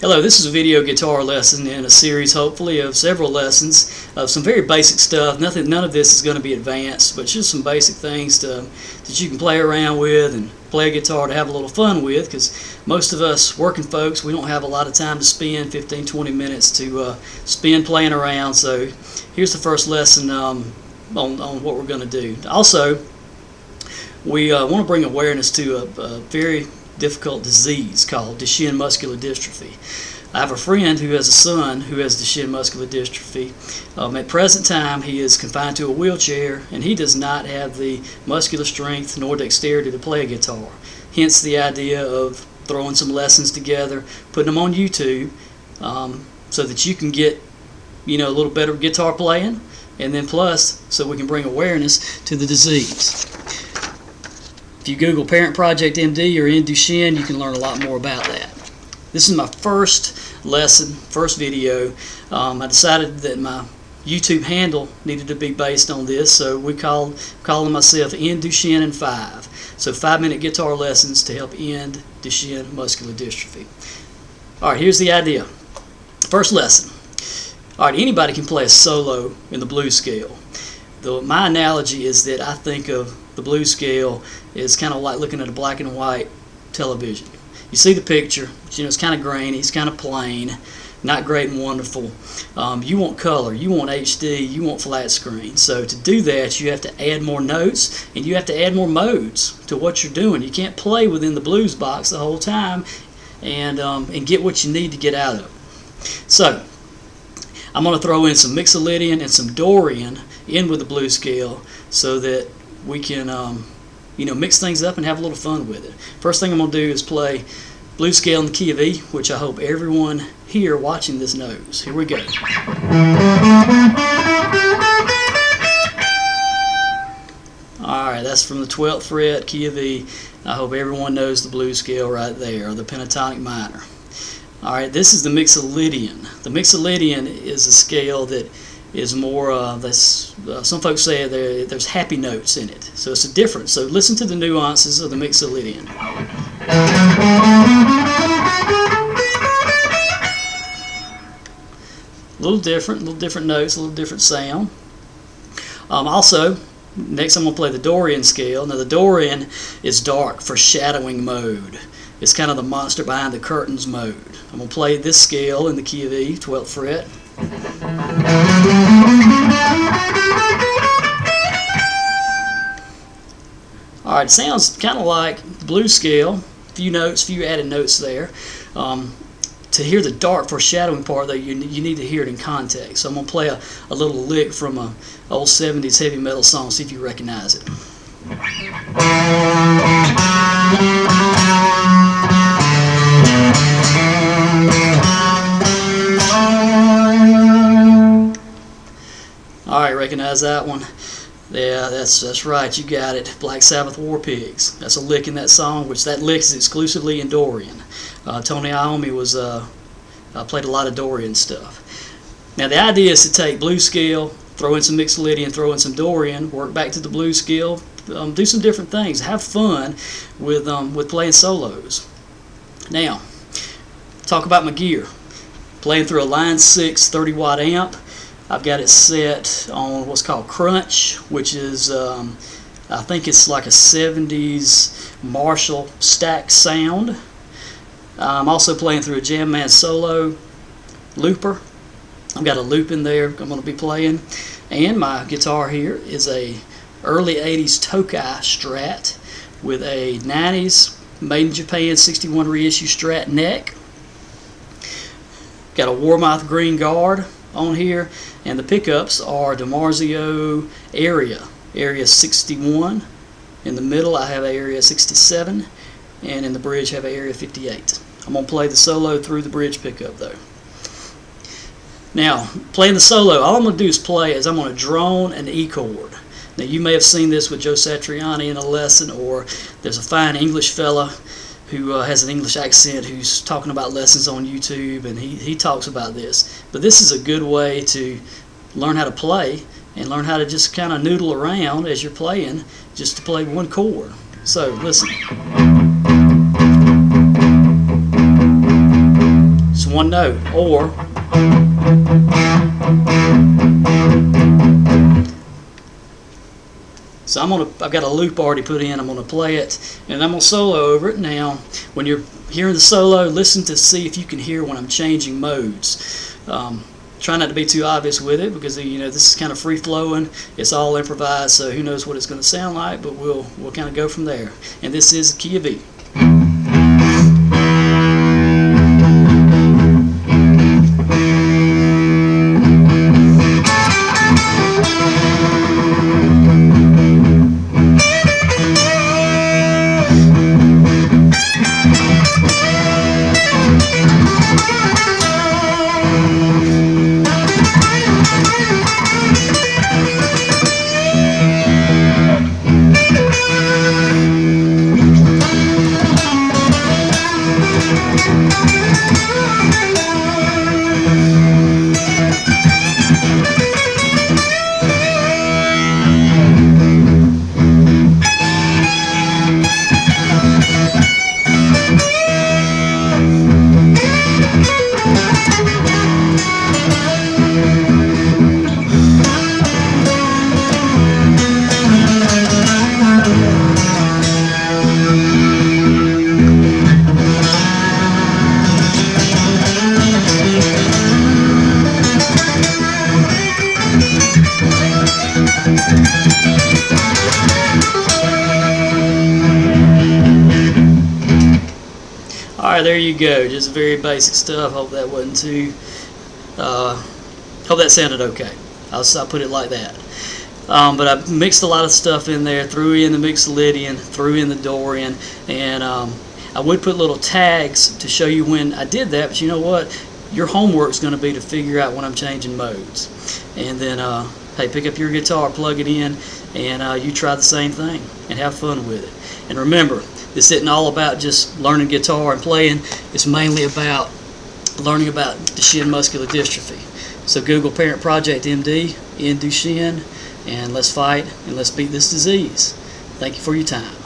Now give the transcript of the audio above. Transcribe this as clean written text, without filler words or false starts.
Hello, this is a video guitar lesson in a series, hopefully, of several lessons of some very basic stuff. None of this is going to be advanced, but just some basic things that you can play around with and play a guitar to have a little fun with, because most of us working folks, we don't have a lot of time to spend 15-20 minutes to spend playing around. So here's the first lesson on what we're going to do. Also, we want to bring awareness to a very difficult disease called Duchenne Muscular Dystrophy. I have a friend who has a son who has Duchenne Muscular Dystrophy. At present time, he is confined to a wheelchair, and he does not have the muscular strength nor dexterity to play a guitar. Hence the idea of throwing some lessons together, putting them on YouTube, so that you can get, a little better guitar playing, and then plus so we can bring awareness to the disease. If you Google Parent Project MD or in Duchenne, you can learn a lot more about that. This is my first lesson, first video. I decided that my YouTube handle needed to be based on this, so we calling myself End Duchenne in 5. So 5-minute guitar lessons to help end Duchenne Muscular Dystrophy. Alright, here's the idea. First lesson. Alright, anybody can play a solo in the blues scale. My analogy is that I think of the blues scale is kind of like looking at a black and white television. You see the picture, it's kind of grainy, it's kind of plain, not great and wonderful. You want color, you want HD, you want flat screen. So to do that, you have to add more notes and you have to add more modes to what you're doing. You can't play within the blues box the whole time and get what you need to get out of it. So I'm going to throw in some Mixolydian and some Dorian in with the blues scale so that we can mix things up and have a little fun with it. First thing I'm going to do is play blues scale in the key of E, which I hope everyone here watching this knows. Here we go. Alright, that's from the 12th fret, key of E. I hope everyone knows the blues scale right there, or the pentatonic minor. Alright, this is the Mixolydian. The Mixolydian is a scale that is more, some folks say there's happy notes in it. So it's a difference. So listen to the nuances of the Mixolydian. A little different notes, a little different sound. Also, next I'm going to play the Dorian scale. Now the Dorian is dark, foreshadowing mode. It's kind of the monster behind the curtains mode. I'm going to play this scale in the key of E, 12th fret. Alright, it sounds kind of like the blues scale. Few notes, few added notes there. To hear the dark foreshadowing part, though, you need to hear it in context. So I'm going to play a little lick from an old 70s heavy metal song, see if you recognize it. Alright, recognize that one? Yeah, that's right, you got it. Black Sabbath War Pigs. That's a lick in that song, which that lick is exclusively in Dorian. Tony Iommi played a lot of Dorian stuff. Now the idea is to take blues scale, throw in some Mixolydian, throw in some Dorian, work back to the blues scale, do some different things, have fun with playing solos. Now, talk about my gear. Playing through a Line 6 30-watt amp. I've got it set on what's called Crunch, which is, I think it's like a 70s Marshall stack sound. I'm also playing through a Jam Man Solo looper. I've got a loop in there I'm going to be playing. And my guitar here is a early 80s Tokai Strat with a 90s made in Japan 61 reissue Strat neck. Got a Warmoth green guard on here, and the pickups are DiMarzio area 61. In the middle I have area 67, and in the bridge I have area 58. I'm going to play the solo through the bridge pickup though. Now, playing the solo, all I'm going to do is play I'm going to drone an E chord. Now you may have seen this with Joe Satriani in a lesson, or there's a fine English fella who has an English accent who's talking about lessons on YouTube, and he talks about this. But this is a good way to learn how to play and learn how to just kind of noodle around as you're playing, just to play one chord. So listen. one note. Or so I've got a loop already put in. I'm gonna play it and I'm gonna solo over it. Now when you're hearing the solo, listen to see if you can hear when I'm changing modes. Try not to be too obvious with it, because this is kind of free flowing. It's all improvised, so who knows what it's going to sound like, but we'll kind of go from there. And this is the key of E. Alright, there you go. Just very basic stuff. Hope that wasn't too hope that sounded okay. I'll put it like that. But I mixed a lot of stuff in there, threw in the Mixolydian, threw in the Dorian, and I would put little tags to show you when I did that, but you know what? Your homework's going to be to figure out when I'm changing modes. And then, hey, pick up your guitar, plug it in, and you try the same thing and have fun with it. And remember, this isn't all about just learning guitar and playing. It's mainly about learning about Duchenne Muscular Dystrophy. So Google Parent Project MD in Duchenne, and let's fight and let's beat this disease. Thank you for your time.